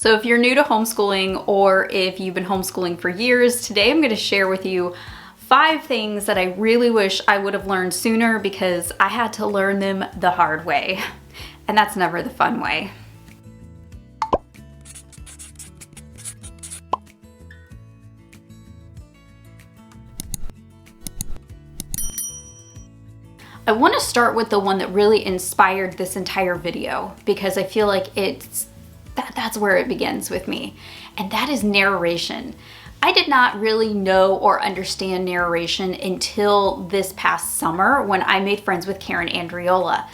So if you're new to homeschooling or if you've been homeschooling for years, today I'm going to share with you 5 things that I really wish I would have learned sooner because I had to learn them the hard way. And that's never the fun way. I want to start with the one that really inspired this entire video because I feel like that's where it begins with me, and that is narration. I did not really know or understand narration until this past summer when I made friends with Karen Andriola,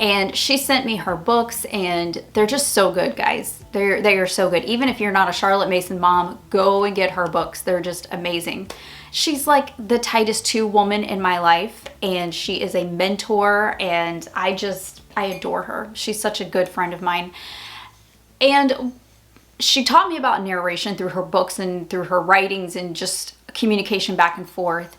and she sent me her books, and they're just so good, guys. They are so good. Even if you're not a Charlotte Mason mom, go and get her books. They're just amazing. She's like the tightest 2 woman in my life, and she is a mentor, and I adore her. She's such a good friend of mine. And she taught me about narration through her books and through her writings and just communication back and forth.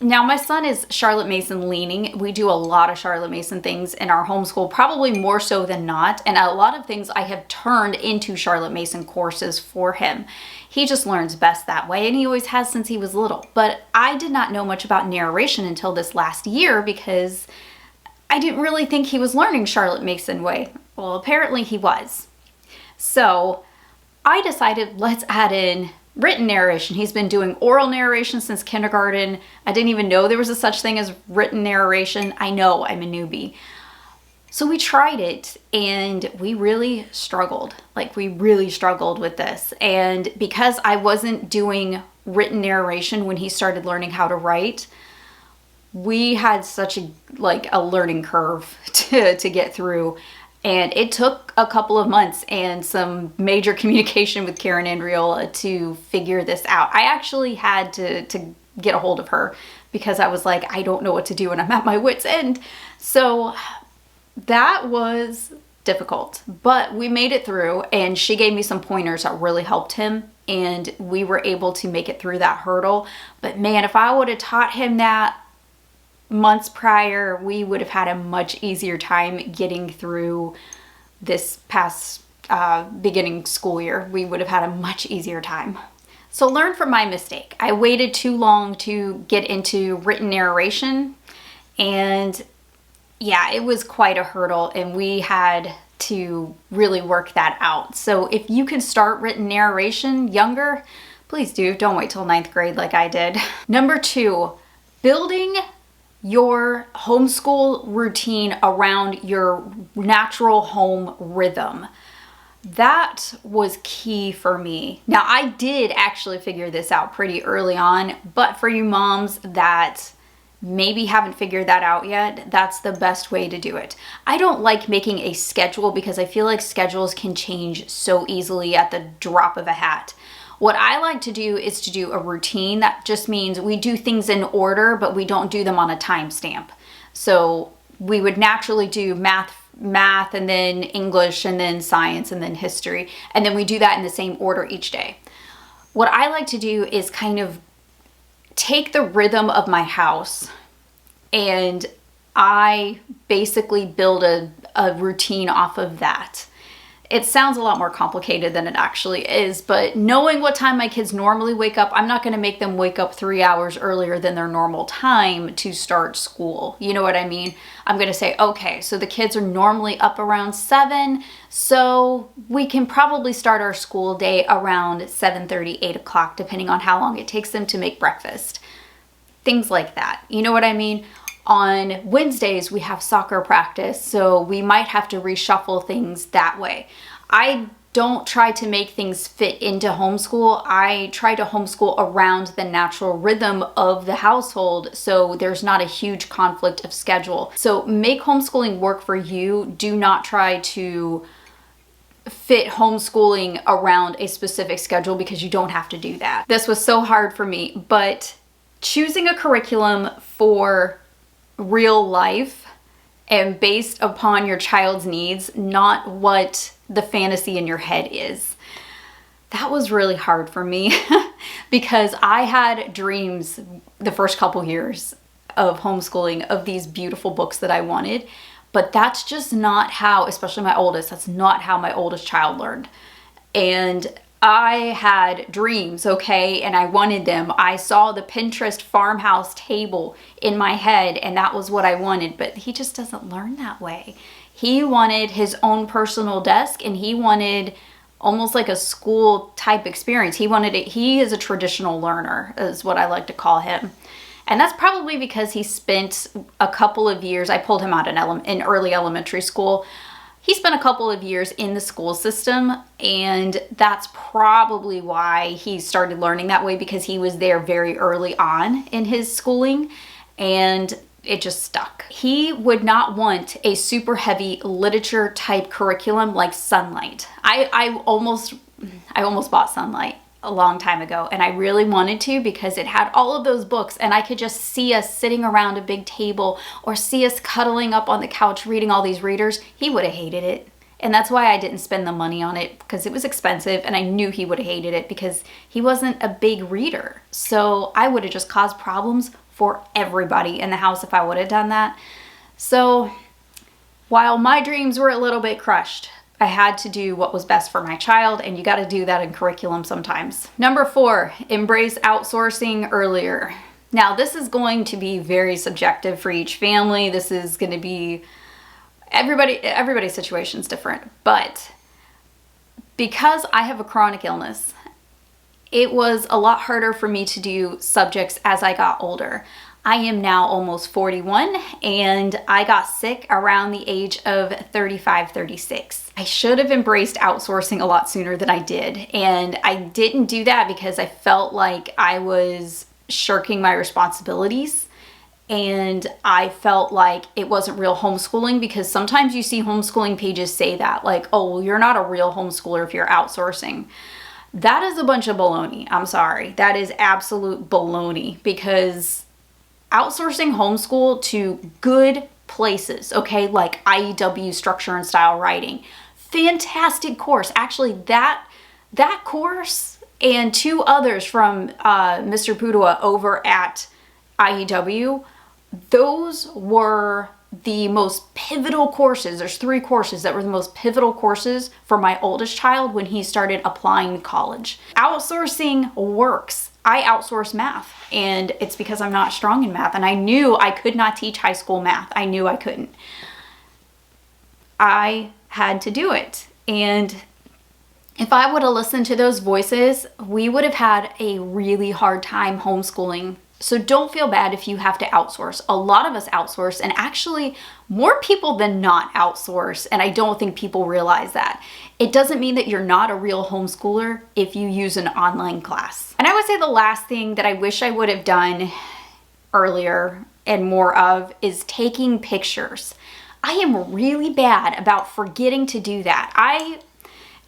Now, my son is Charlotte Mason leaning. We do a lot of Charlotte Mason things in our homeschool, probably more so than not. And a lot of things I have turned into Charlotte Mason courses for him. He just learns best that way, and he always has since he was little. But I did not know much about narration until this last year because I didn't really think he was learning Charlotte Mason way. Well, apparently he was. So I decided let's add in written narration. He's been doing oral narration since kindergarten. I didn't even know there was a such thing as written narration. I know, I'm a newbie. So we tried it and we really struggled. We really struggled with this. And because I wasn't doing written narration when he started learning how to write, we had such a learning curve to get through. And it took a couple of months and some major communication with Karen Andriola to figure this out. I actually had to get a hold of her because I was like, I don't know what to do and I'm at my wit's end. So that was difficult, but we made it through, and she gave me some pointers that really helped him, and we were able to make it through that hurdle. But man, if I would have taught him that months prior, we would have had a much easier time getting through this past beginning school year. We would have had a much easier time. So learn from my mistake. I waited too long to get into written narration, and yeah, it was quite a hurdle, and we had to really work that out. So if you can start written narration younger, please do. Don't wait till 9th grade like I did. Number 2, building your homeschool routine around your natural home rhythm. That was key for me. Now, I did actually figure this out pretty early on, but for you moms that maybe haven't figured that out yet, that's the best way to do it. I don't like making a schedule because I feel like schedules can change so easily at the drop of a hat. What I like to do is to do a routine. That just means we do things in order, but we don't do them on a timestamp. So we would naturally do math and then English and then science and then history. And then we do that in the same order each day. What I like to do is kind of take the rhythm of my house, and I basically build a routine off of that. It sounds a lot more complicated than it actually is, but knowing what time my kids normally wake up, I'm not going to make them wake up 3 hours earlier than their normal time to start school. You know what I mean? I'm going to say, okay, so the kids are normally up around 7, so we can probably start our school day around 7:30, 8 o'clock, depending on how long it takes them to make breakfast. Things like that. You know what I mean? On Wednesdays, we have soccer practice, so we might have to reshuffle things that way. I don't try to make things fit into homeschool. I try to homeschool around the natural rhythm of the household, so there's not a huge conflict of schedule. So make homeschooling work for you. Do not try to fit homeschooling around a specific schedule because you don't have to do that. This was so hard for me, but choosing a curriculum for real life and based upon your child's needs, not what the fantasy in your head is. That was really hard for me because I had dreams the first couple years of homeschooling of these beautiful books that I wanted, but that's just not how, especially my oldest, that's not how my oldest child learned. and I had dreams, okay, and I wanted them. I saw the Pinterest farmhouse table in my head, and that was what I wanted, but he just doesn't learn that way. He wanted his own personal desk, and he wanted almost like a school type experience. He wanted it. He is a traditional learner, is what I like to call him. And that's probably because he spent a couple of years, I pulled him out in early elementary school. He spent a couple of years in the school system, and that's probably why he started learning that way, because he was there very early on in his schooling, and it just stuck. He would not want a super heavy literature type curriculum like Sunlight. I almost bought Sunlight a long time ago, and I really wanted to, because it had all of those books, and I could just see us sitting around a big table or see us cuddling up on the couch reading all these readers. He would have hated it. And that's why I didn't spend the money on it, because it was expensive, and I knew he would have hated it because he wasn't a big reader. So I would have just caused problems for everybody in the house if I would have done that. So while my dreams were a little bit crushed, I had to do what was best for my child, and you got to do that in curriculum sometimes. Number 4, embrace outsourcing earlier. Now, this is going to be very subjective for each family. This is going to be everybody's situation is different, but because I have a chronic illness, it was a lot harder for me to do subjects as I got older. I am now almost 41, and I got sick around the age of 35, 36. I should have embraced outsourcing a lot sooner than I did, and I didn't do that because I felt like I was shirking my responsibilities, and I felt like it wasn't real homeschooling, because sometimes you see homeschooling pages say that, like, oh, well, you're not a real homeschooler if you're outsourcing. That is a bunch of baloney. I'm sorry. That is absolute baloney, because outsourcing homeschool to good places, okay, like IEW Structure and Style writing, fantastic course. Actually, that course and 2 others from Mr. Pudua over at IEW, those were the most pivotal courses. There's 3 courses that were the most pivotal courses for my oldest child when he started applying to college. Outsourcing works. I outsource math, and it's because I'm not strong in math, and I knew I could not teach high school math. I knew I couldn't. I had to do it, and if I would have listened to those voices, we would have had a really hard time homeschooling. So don't feel bad if you have to outsource. A lot of us outsource, and actually more people than not outsource, and I don't think people realize that. It doesn't mean that you're not a real homeschooler if you use an online class. And I would say the last thing that I wish I would have done earlier and more of is taking pictures. I am really bad about forgetting to do that.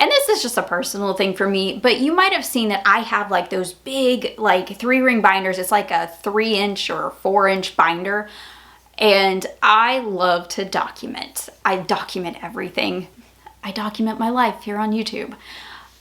And this is just a personal thing for me, but you might have seen that I have like those big, like 3-ring binders. It's like a 3-inch or 4-inch binder. And I love to document. I document everything. I document my life here on YouTube.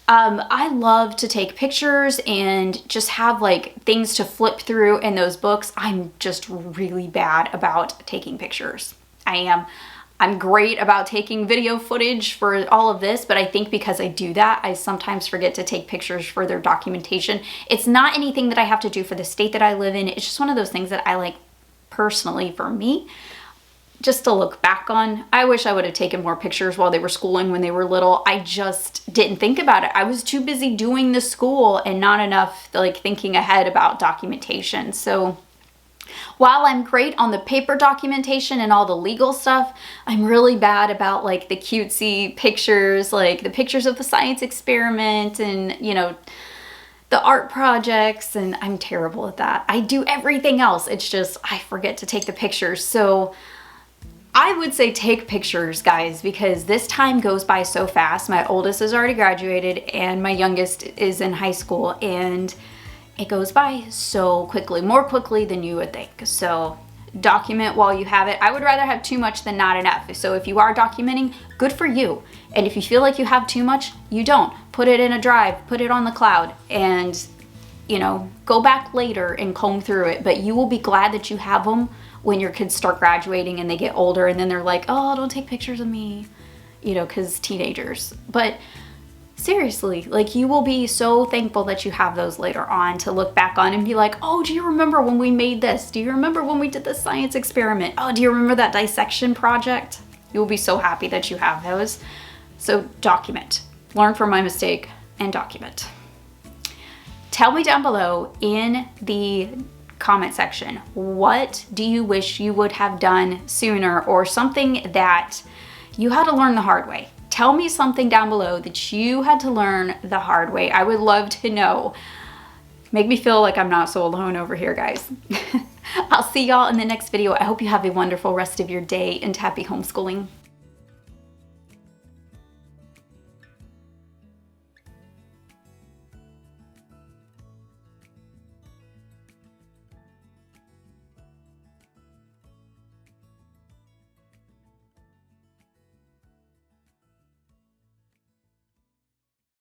I love to take pictures and just have like things to flip through in those books. I'm just really bad about taking pictures. I'm great about taking video footage for all of this, but I think because I do that, I sometimes forget to take pictures for their documentation. It's not anything that I have to do for the state that I live in. It's just one of those things that I like personally for me, just to look back on. I wish I would have taken more pictures while they were schooling when they were little. I just didn't think about it. I was too busy doing the school and not enough like thinking ahead about documentation. So while I'm great on the paper documentation and all the legal stuff, I'm really bad about like the cutesy pictures, like the pictures of the science experiment and, you know, the art projects, and I'm terrible at that. I do everything else. It's just I forget to take the pictures. So I would say take pictures, guys, because this time goes by so fast. My oldest has already graduated and my youngest is in high school, and it goes by so quickly, more quickly than you would think. So document while you have it. I would rather have too much than not enough. So if you are documenting, good for you. And if you feel like you have too much, you don't. Put it in a drive, put it on the cloud, and, you know, go back later and comb through it. But you will be glad that you have them when your kids start graduating and they get older, and then they're like, oh, don't take pictures of me, you know, because teenagers. But Seriously, like you will be so thankful that you have those later on to look back on and be like, oh, do you remember when we made this? Do you remember when we did the science experiment? Oh, do you remember that dissection project? You will be so happy that you have those. So document, learn from my mistake and document. Tell me down below in the comment section, what do you wish you would have done sooner, or something that you had to learn the hard way? Tell me something down below that you had to learn the hard way. I would love to know. Make me feel like I'm not so alone over here, guys. I'll see y'all in the next video. I hope you have a wonderful rest of your day and happy homeschooling.